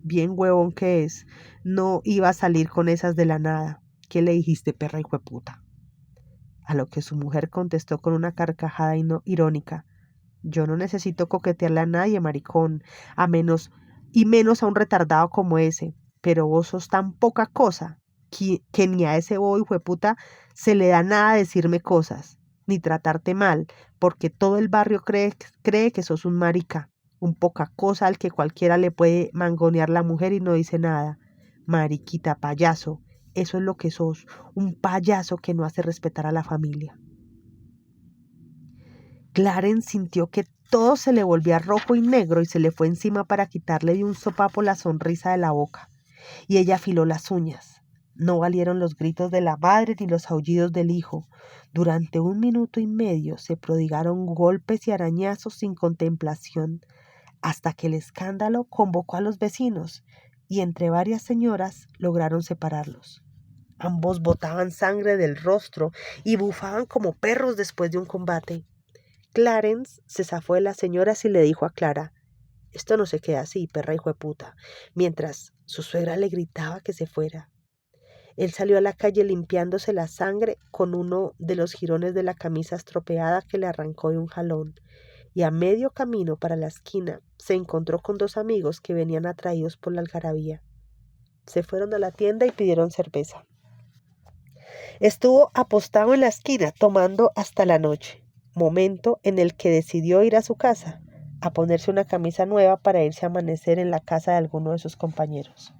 Bien huevón que es, no iba a salir con esas de la nada. ¿Qué le dijiste, perra hijueputa? A lo que su mujer contestó con una carcajada irónica: yo no necesito coquetearle a nadie, maricón, menos a un retardado como ese, pero vos sos tan poca cosa que ni a ese bobo hijueputa se le da nada decirme cosas, ni tratarte mal, porque todo el barrio cree que sos un marica, un poca cosa al que cualquiera le puede mangonear la mujer y no dice nada. Mariquita, payaso, eso es lo que sos, un payaso que no hace respetar a la familia. Clarence sintió que todo se le volvía rojo y negro y se le fue encima para quitarle de un sopapo la sonrisa de la boca. Y ella afiló las uñas. No valieron los gritos de la madre ni los aullidos del hijo. Durante 1 minuto y medio se prodigaron golpes y arañazos sin contemplación, hasta que el escándalo convocó a los vecinos y entre varias señoras lograron separarlos. Ambos botaban sangre del rostro y bufaban como perros después de un combate. Clarence se zafó de las señoras y le dijo a Clara: «Esto no se queda así, perra hijueputa», mientras su suegra le gritaba que se fuera. Él salió a la calle limpiándose la sangre con uno de los jirones de la camisa estropeada que le arrancó de un jalón, y a medio camino para la esquina se encontró con 2 amigos que venían atraídos por la algarabía. Se fueron a la tienda y pidieron cerveza. Estuvo apostado en la esquina tomando hasta la noche, momento en el que decidió ir a su casa, a ponerse una camisa nueva para irse a amanecer en la casa de alguno de sus compañeros.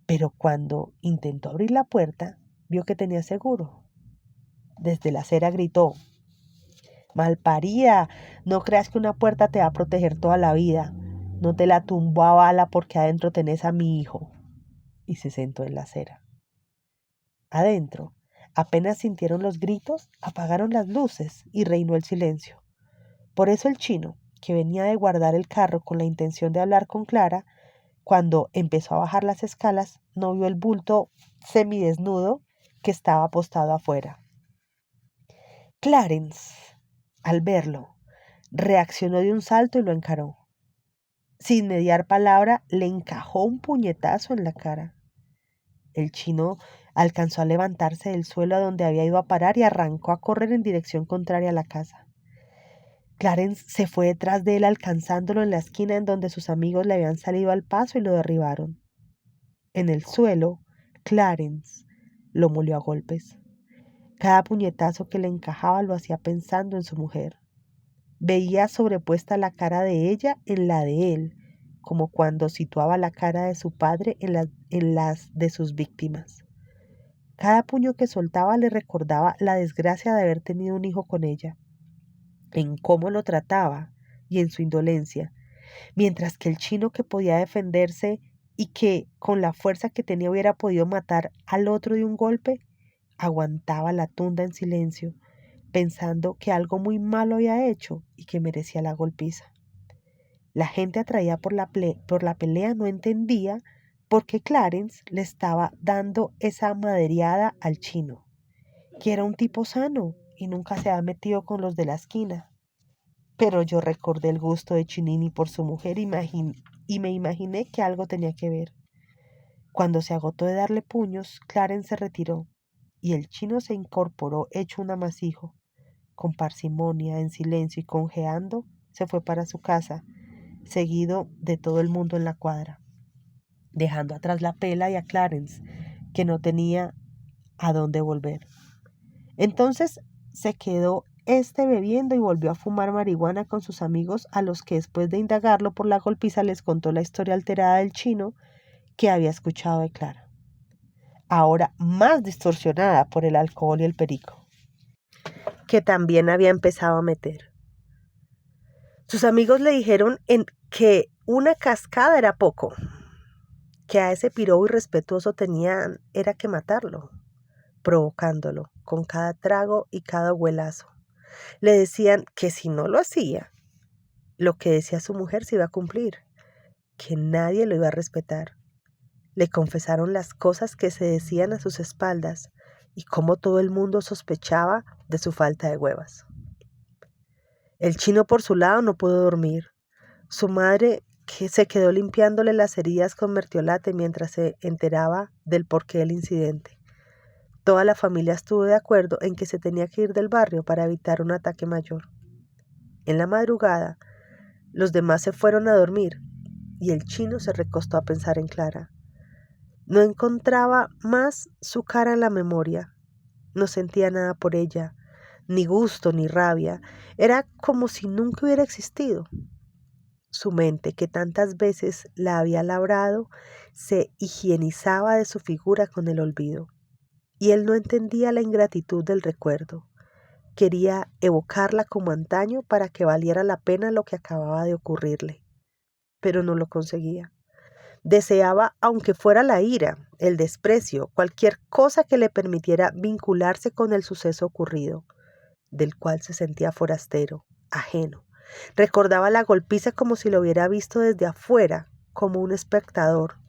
Pero cuando intentó abrir la puerta, vio que tenía seguro. Desde la acera gritó: «Malparida, no creas que una puerta te va a proteger toda la vida. No te la tumbo a bala porque adentro tenés a mi hijo». Y se sentó en la acera. Adentro, apenas sintieron los gritos, apagaron las luces y reinó el silencio. Por eso el chino, que venía de guardar el carro con la intención de hablar con Clara, cuando empezó a bajar las escalas, no vio el bulto semidesnudo que estaba apostado afuera. Clarence, al verlo, reaccionó de un salto y lo encaró. Sin mediar palabra, le encajó un puñetazo en la cara. El chino alcanzó a levantarse del suelo a donde había ido a parar y arrancó a correr en dirección contraria a la casa. Clarence se fue detrás de él, alcanzándolo en la esquina en donde sus amigos le habían salido al paso y lo derribaron. En el suelo, Clarence lo molió a golpes. Cada puñetazo que le encajaba lo hacía pensando en su mujer. Veía sobrepuesta la cara de ella en la de él, como cuando situaba la cara de su padre en las de sus víctimas. Cada puño que soltaba le recordaba la desgracia de haber tenido un hijo con ella, en cómo lo trataba y en su indolencia, mientras que el chino, que podía defenderse y que con la fuerza que tenía hubiera podido matar al otro de un golpe, aguantaba la tunda en silencio, pensando que algo muy malo había hecho y que merecía la golpiza. La gente atraída por la pelea no entendía por qué Clarence le estaba dando esa madreada al chino, que era un tipo sano y nunca se había metido con los de la esquina. Pero yo recordé el gusto de Chinini por su mujer y me imaginé que algo tenía que ver. Cuando se agotó de darle puños, Clarence se retiró y el chino se incorporó hecho un amasijo. Con parsimonia, en silencio y conjeando, se fue para su casa, seguido de todo el mundo en la cuadra, dejando atrás la pela y a Clarence, que no tenía a dónde volver. Entonces se quedó bebiendo y volvió a fumar marihuana con sus amigos, a los que después de indagarlo por la golpiza les contó la historia alterada del chino que había escuchado de Clara, ahora más distorsionada por el alcohol y el perico, que también había empezado a meter. Sus amigos le dijeron que una cascada era poco, que a ese pirobo irrespetuoso tenían era que matarlo, provocándolo con cada trago y cada huelazo. Le decían que si no lo hacía, lo que decía su mujer se iba a cumplir, que nadie lo iba a respetar. Le confesaron las cosas que se decían a sus espaldas y cómo todo el mundo sospechaba de su falta de huevas. El chino, por su lado, no pudo dormir. Su madre, que se quedó limpiándole las heridas con mertiolate mientras se enteraba del porqué del incidente. Toda la familia estuvo de acuerdo en que se tenía que ir del barrio para evitar un ataque mayor. En la madrugada, los demás se fueron a dormir y el chino se recostó a pensar en Clara. No encontraba más su cara en la memoria. No sentía nada por ella, ni gusto ni rabia. Era como si nunca hubiera existido. Su mente, que tantas veces la había labrado, se higienizaba de su figura con el olvido. Y él no entendía la ingratitud del recuerdo. Quería evocarla como antaño para que valiera la pena lo que acababa de ocurrirle, pero no lo conseguía. Deseaba, aunque fuera la ira, el desprecio, cualquier cosa que le permitiera vincularse con el suceso ocurrido, del cual se sentía forastero, ajeno. Recordaba la golpiza como si lo hubiera visto desde afuera, como un espectador.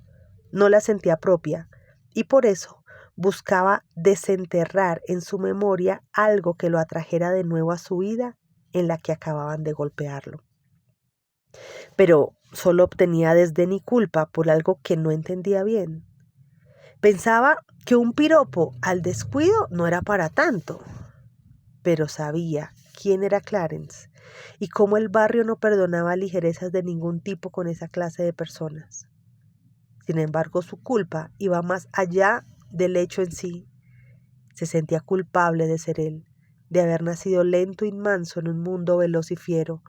No la sentía propia, y por eso buscaba desenterrar en su memoria algo que lo atrajera de nuevo a su vida en la que acababan de golpearlo. Pero solo obtenía desdén y culpa por algo que no entendía bien. Pensaba que un piropo al descuido no era para tanto, pero sabía quién era Clarence y cómo el barrio no perdonaba ligerezas de ningún tipo con esa clase de personas. Sin embargo, su culpa iba más allá del hecho en sí. Se sentía culpable de ser él, de haber nacido lento y manso en un mundo veloz y fiero,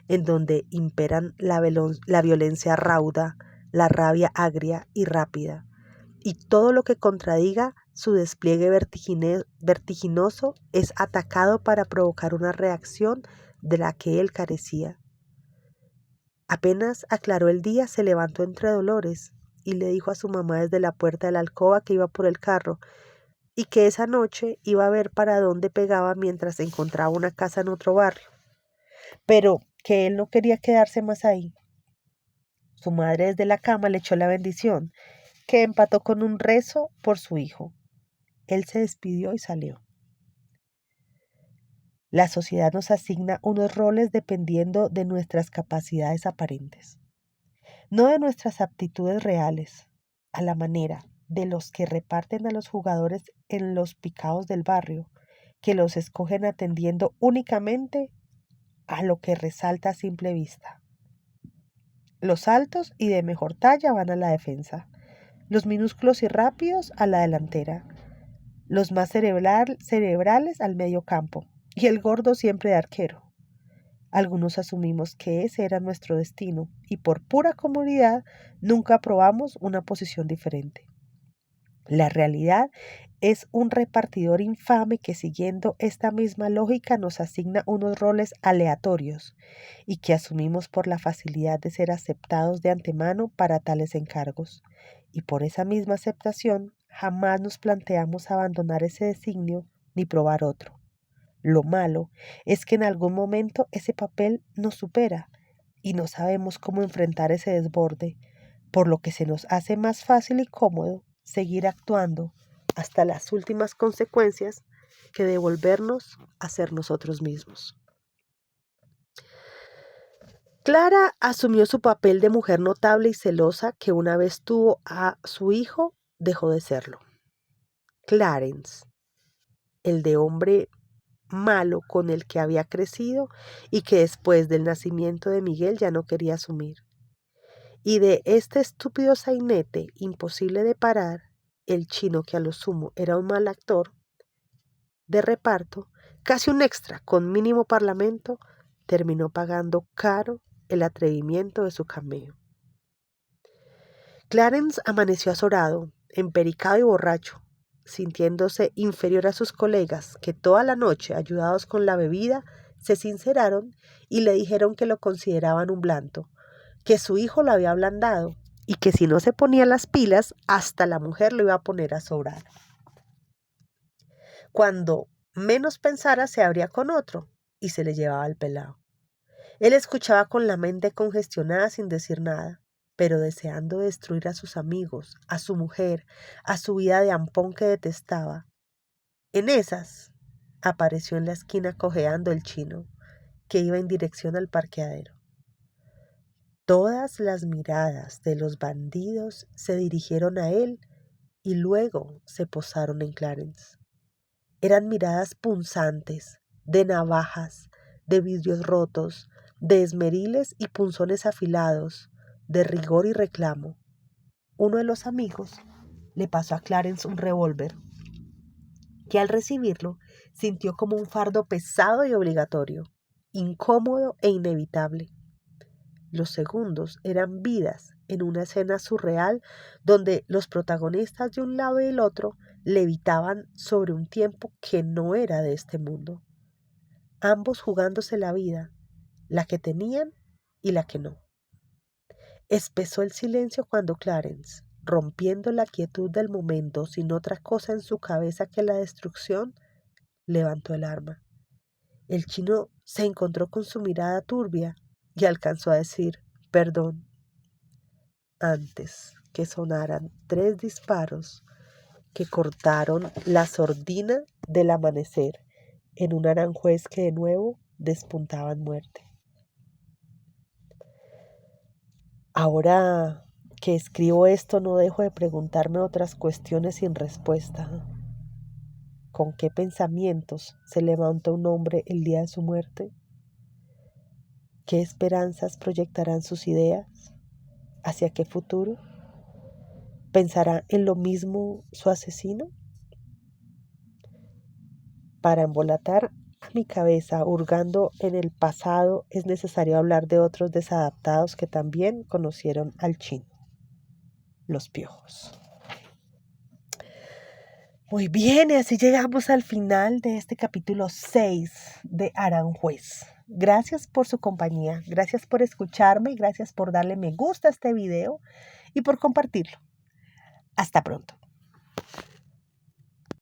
en donde imperan la violencia rauda, la rabia agria y rápida, y todo lo que contradiga su despliegue vertiginoso es atacado para provocar una reacción de la que él carecía. Apenas aclaró el día, se levantó entre dolores y le dijo a su mamá desde la puerta de la alcoba que iba por el carro y que esa noche iba a ver para dónde pegaba mientras encontraba una casa en otro barrio, pero que él no quería quedarse más ahí. Su madre desde la cama le echó la bendición, que empató con un rezo por su hijo. Él se despidió y salió. La sociedad nos asigna unos roles dependiendo de nuestras capacidades aparentes, no de nuestras aptitudes reales, a la manera de los que reparten a los jugadores en los picados del barrio, que los escogen atendiendo únicamente a lo que resalta a simple vista. Los altos y de mejor talla van a la defensa, los minúsculos y rápidos a la delantera, los más cerebrales al medio campo y el gordo siempre de arquero. Algunos asumimos que ese era nuestro destino y por pura comodidad nunca aprobamos una posición diferente. La realidad es un repartidor infame que siguiendo esta misma lógica nos asigna unos roles aleatorios y que asumimos por la facilidad de ser aceptados de antemano para tales encargos. Y por esa misma aceptación jamás nos planteamos abandonar ese designio ni probar otro. Lo malo es que en algún momento ese papel nos supera y no sabemos cómo enfrentar ese desborde, por lo que se nos hace más fácil y cómodo seguir actuando hasta las últimas consecuencias que devolvernos a ser nosotros mismos. Clara asumió su papel de mujer notable y celosa que una vez tuvo a su hijo, dejó de serlo. Clarence, el de hombre malo con el que había crecido y que después del nacimiento de Miguel ya no quería asumir. Y de este estúpido sainete imposible de parar, el chino que a lo sumo era un mal actor de reparto, casi un extra con mínimo parlamento, terminó pagando caro el atrevimiento de su cameo. Clarence amaneció azorado, empericado y borracho, sintiéndose inferior a sus colegas que toda la noche, ayudados con la bebida, se sinceraron y le dijeron que lo consideraban un blando, que su hijo lo había ablandado y que si no se ponía las pilas, hasta la mujer lo iba a poner a sobrar. Cuando menos pensara, se abría con otro y se le llevaba el pelado. Él escuchaba con la mente congestionada sin decir nada, pero deseando destruir a sus amigos, a su mujer, a su vida de ampón que detestaba. En esas apareció en la esquina cojeando el chino, que iba en dirección al parqueadero. Todas las miradas de los bandidos se dirigieron a él y luego se posaron en Clarence. Eran miradas punzantes, de navajas, de vidrios rotos, de esmeriles y punzones afilados, de rigor y reclamo. Uno de los amigos le pasó a Clarence un revólver, que al recibirlo sintió como un fardo pesado y obligatorio, incómodo e inevitable. Los segundos eran vidas en una escena surreal donde los protagonistas de un lado y del otro levitaban sobre un tiempo que no era de este mundo. ambos jugándose la vida, la que tenían y la que no. Espesó el silencio cuando Clarence, rompiendo la quietud del momento sin otra cosa en su cabeza que la destrucción, levantó el arma. El chino se encontró con su mirada turbia y alcanzó a decir perdón antes que sonaran 3 disparos que cortaron la sordina del amanecer en un Aranjuez que de nuevo despuntaba en muerte. Ahora que escribo esto no dejo de preguntarme otras cuestiones sin respuesta. ¿Con qué pensamientos se levanta un hombre el día de su muerte? ¿Qué esperanzas proyectarán sus ideas? ¿Hacia qué futuro? ¿Pensará en lo mismo su asesino? Para embolatar a mi cabeza hurgando en el pasado es necesario hablar de otros desadaptados que también conocieron al chino, los piojos. Muy bien, y así llegamos al final de este capítulo 6 de Aranjuez. Gracias por su compañía, gracias por escucharme, gracias por darle me gusta a este video y por compartirlo. Hasta pronto.